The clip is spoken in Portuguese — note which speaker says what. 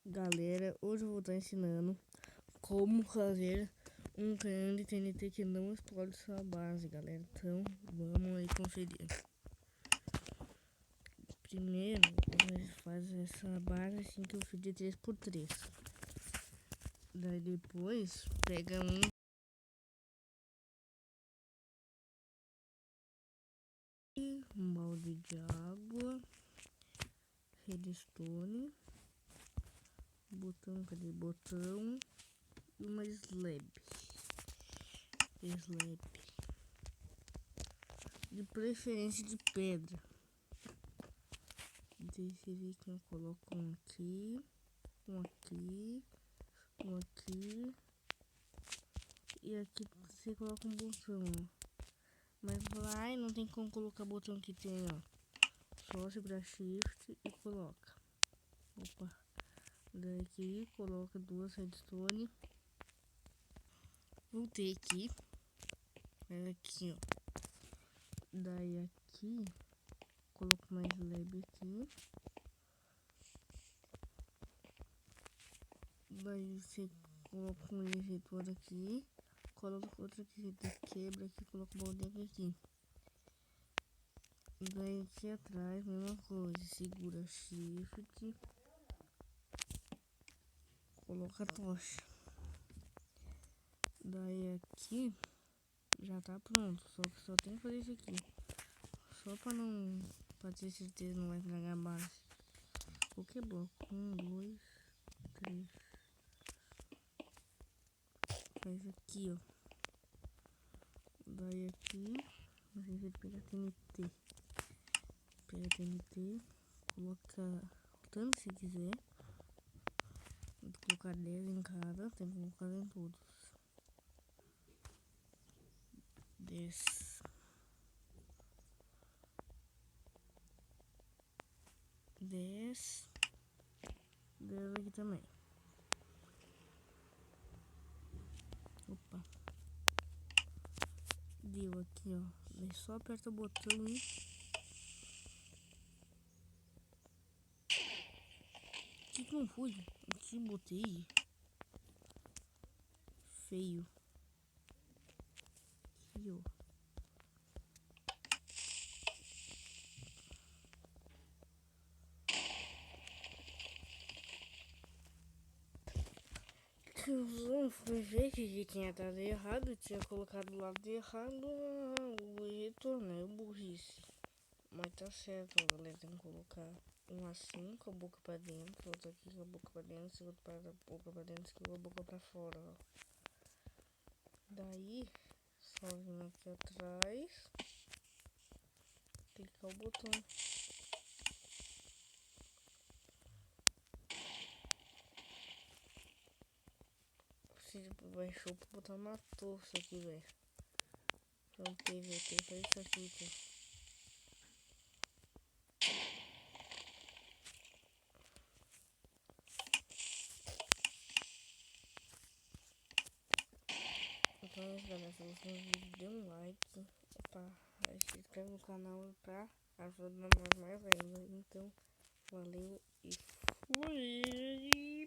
Speaker 1: Galera, hoje eu vou estar ensinando como fazer um canhão de TNT que não explode sua base, galera. Então, vamos aí conferir. Primeiro, você faz essa base assim que eu fiz de 3x3. Daí depois, pega um balde de água, redstone, cadê botão? E uma slab. De preferência de pedra. Decidi que eu coloco um aqui, um aqui. E aqui você coloca um botão, ó. Mas lá não tem como colocar botão que tem, ó. Só segurar shift e coloca. Opa. Daí aqui coloca 2 redstone. Voltei aqui. Olha aqui, ó. Daí aqui coloco mais lab aqui. Daí você coloca um injetor aqui. Coloca outro aqui, quebra aqui, coloca o balde aqui. Daí aqui atrás, mesma coisa, segura shift, coloca a tocha. Daí aqui já tá pronto, só que só tem que fazer isso aqui. Só pra ter certeza não vai estragar a base. Qualquer bloco, 1, 2, 3. Faz aqui, ó. Daí aqui, a gente vai pegar TNT. Pega TNT, coloca o tanto se quiser. Tem que colocar 10 em cada, tem que colocar em todos. 10. 10 aqui também. Opa. Deu aqui, ó. Daí só aperta o botão e... Que não foi? Aqui botei. Feio. Aqui, ó. Eu fui ver que tinha dado errado. Eu tinha colocado do lado errado o retorno, burrice. Mas tá certo, ó, galera. Tem que colocar um assim com a boca pra dentro, outro aqui com a boca pra dentro, outro para a boca pra dentro e com a boca pra fora, ó. Daí, só vir aqui atrás, clicar o botão. Você vai show pra botar uma torre isso aqui, velho. Voltei, foi isso aqui, tá? Então é isso, galera. Se você viu, dê um like. Opa, se inscreve no canal pra ajudar nós mais ainda. Então, valeu e fui!